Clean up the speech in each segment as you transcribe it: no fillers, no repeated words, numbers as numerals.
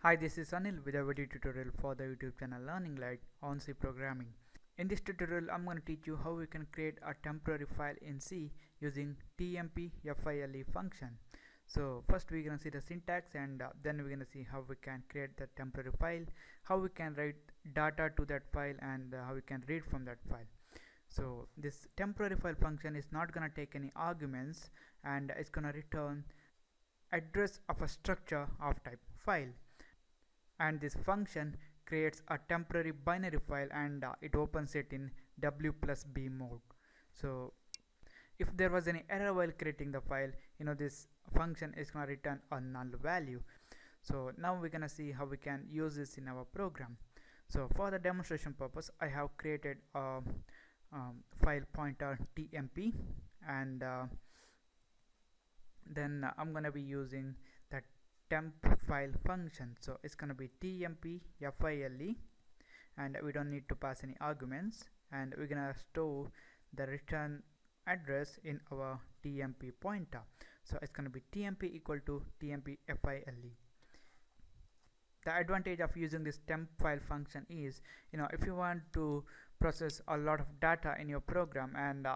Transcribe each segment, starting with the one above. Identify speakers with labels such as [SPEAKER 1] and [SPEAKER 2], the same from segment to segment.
[SPEAKER 1] Hi, this is Anil with a video tutorial for the YouTube channel Learning Light on C programming. In this tutorial, I'm going to teach you how we can create a temporary file in C using tmpfile function. So first we're going to see the syntax, and then we're going to see how we can create the temporary file, how we can write data to that file, and how we can read from that file. So this temporary file function is not going to take any arguments, and it's going to return address of a structure of type file. And this function creates a temporary binary file, and it opens it in W+B mode. So if there was any error while creating the file, this function is going to return a null value. So now we're going to see how we can use this in our program. So for the demonstration purpose, I have created a file pointer tmp, and then I'm going to be using that temp file function. So it's going to be tmpfile, and we don't need to pass any arguments, and we're going to store the return address in our tmp pointer. So it's going to be tmp equal to tmpfile. The advantage of using this temp file function is, if you want to process a lot of data in your program, and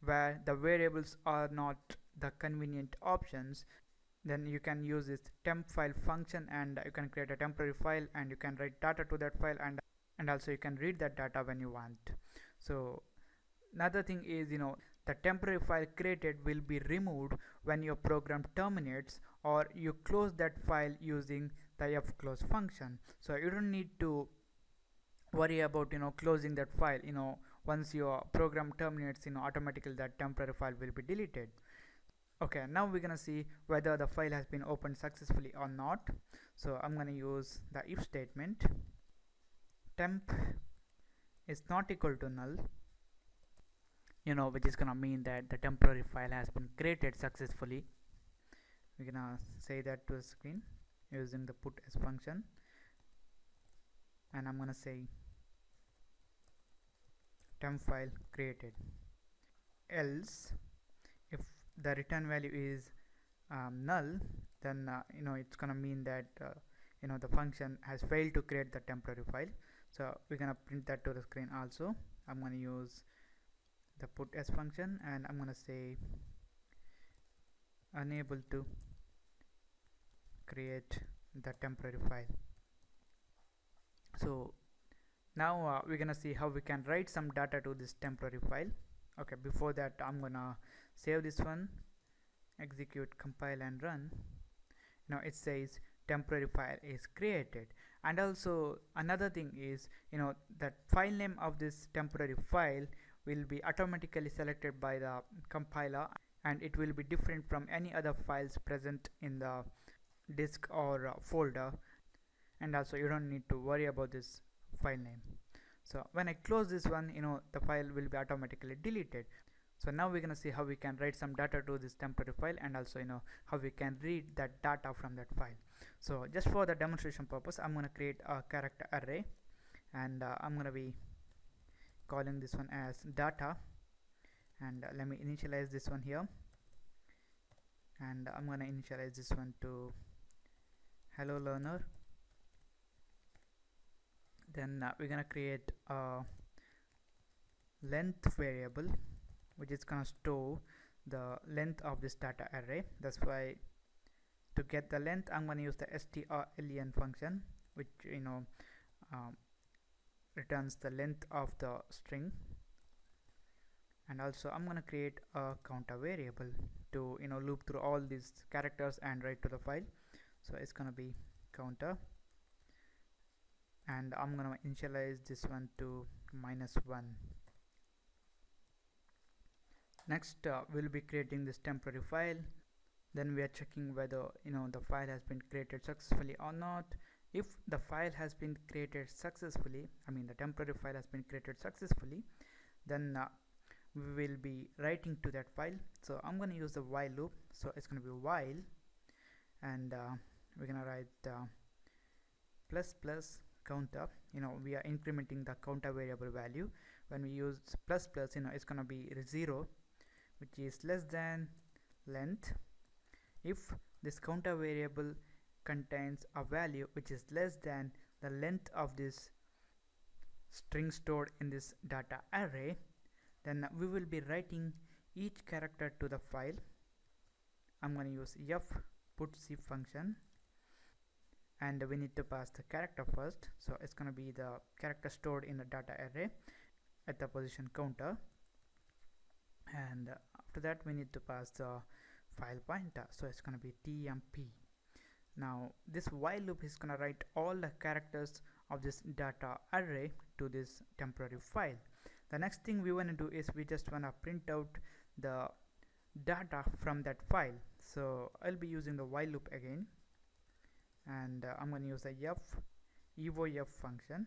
[SPEAKER 1] where the variables are not the convenient options, then you can use this temp file function, and you can create a temporary file, and you can write data to that file, and also you can read that data when you want. So another thing is, the temporary file created will be removed when your program terminates, or you close that file using the fclose function. So you don't need to worry about closing that file. Once your program terminates, automatically that temporary file will be deleted. Okay, now we're gonna see whether the file has been opened successfully or not. So I'm gonna use the if statement. Temp is not equal to null, which is gonna mean that the temporary file has been created successfully. We're gonna say that to the screen using the put as function, and I'm gonna say temp file created. Else, if the return value is null, then it's gonna mean that the function has failed to create the temporary file. So we're gonna print that to the screen also. I'm gonna use the put as function, and I'm gonna say unable to create the temporary file. So now we're gonna see how we can write some data to this temporary file. Okay, before that, I'm gonna save this one, execute, compile, and run. Now it says temporary file is created. And also another thing is, that file name of this temporary file will be automatically selected by the compiler, and it will be different from any other files present in the disk or folder. And also you don't need to worry about this file name. So when I close this one, the file will be automatically deleted. So now we're gonna see how we can write some data to this temporary file, and also how we can read that data from that file. So just for the demonstration purpose, I'm gonna create a character array, and I'm gonna be calling this one as data, and let me initialize this one here, and I'm gonna initialize this one to hello learner. Then we're gonna create a length variable, which is gonna store the length of this data array. That's why to get the length, I'm gonna use the strlen function, which returns the length of the string. And also I'm gonna create a counter variable to loop through all these characters and write to the file. So it's gonna be counter, and I'm gonna initialize this one to -1. Next we'll be creating this temporary file. Then we are checking whether the file has been created successfully or not. If the file has been created successfully, the temporary file has been created successfully, then we will be writing to that file. So I'm going to use the while loop. So it's going to be while, and we're going to write plus plus counter. We are incrementing the counter variable value. When we use plus plus, it's going to be 0, which is less than length. If this counter variable contains a value which is less than the length of this string stored in this data array, then we will be writing each character to the file. I'm going to use f putc function, and we need to pass the character first, so it's going to be the character stored in the data array at the position counter, and after that we need to pass the file pointer, so it's going to be tmp. Now this while loop is going to write all the characters of this data array to this temporary file. The next thing we want to do is we just want to print out the data from that file, so I'll be using the while loop again, and I'm going to use the evof function.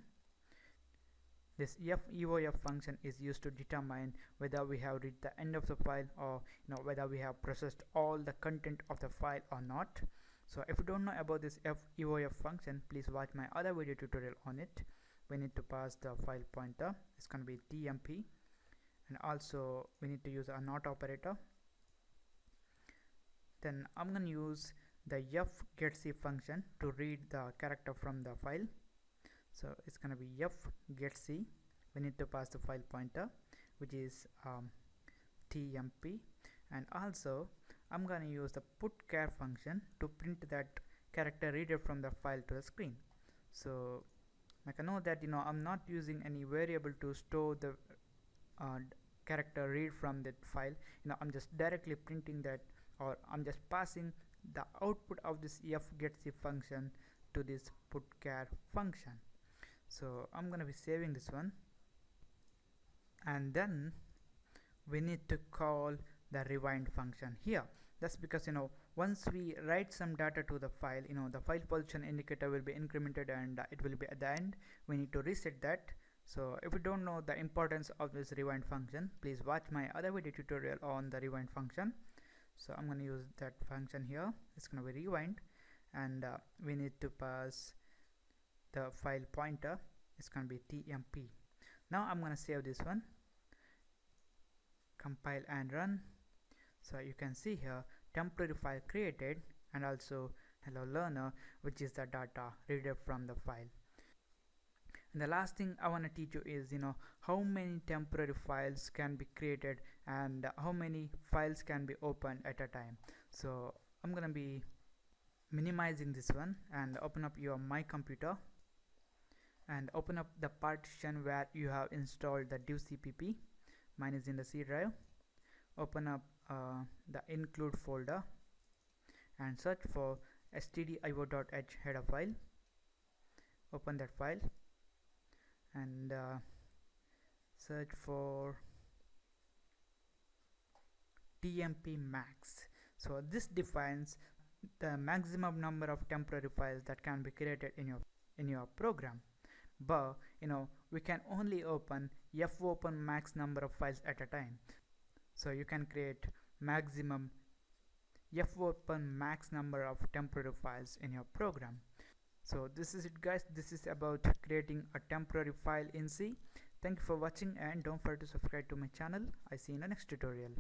[SPEAKER 1] This evof function is used to determine whether we have reached the end of the file, or whether we have processed all the content of the file or not. So if you don't know about this evof function, please watch my other video tutorial on it. We need to pass the file pointer, it's going to be tmp, and also we need to use a not operator. Then I'm going to use the getC function to read the character from the file, so it's going to be getC. We need to pass the file pointer, which is tmp, and also I'm going to use the putchar function to print that character reader from the file to the screen. So like I know that I'm not using any variable to store the character read from that file. I'm just directly printing that, or I'm just passing the output of this getC function to this putchar function. So I'm going to be saving this one, and then we need to call the rewind function here. That's because once we write some data to the file, the file position indicator will be incremented, and it will be at the end. We need to reset that. So if you don't know the importance of this rewind function, please watch my other video tutorial on the rewind function. So I'm going to use that function here. It's going to be rewind, and we need to pass the file pointer. It's going to be tmp. Now I'm going to save this one, compile and run. So you can see here temporary file created, and also hello learner, which is the data reader from the file. And the last thing I want to teach you is how many temporary files can be created, and how many files can be opened at a time. So I'm gonna be minimizing this one and open up your my computer, and open up the partition where you have installed the divcpp. Mine is in the C drive. Open up the include folder and search for stdio.h header file. Open that file and search for tmp max. So this defines the maximum number of temporary files that can be created in your program, but we can only open fopen max number of files at a time. So you can create maximum fopen max number of temporary files in your program. So this is it guys, this is about creating a temporary file in C. Thank you for watching, and don't forget to subscribe to my channel. I see you in the next tutorial.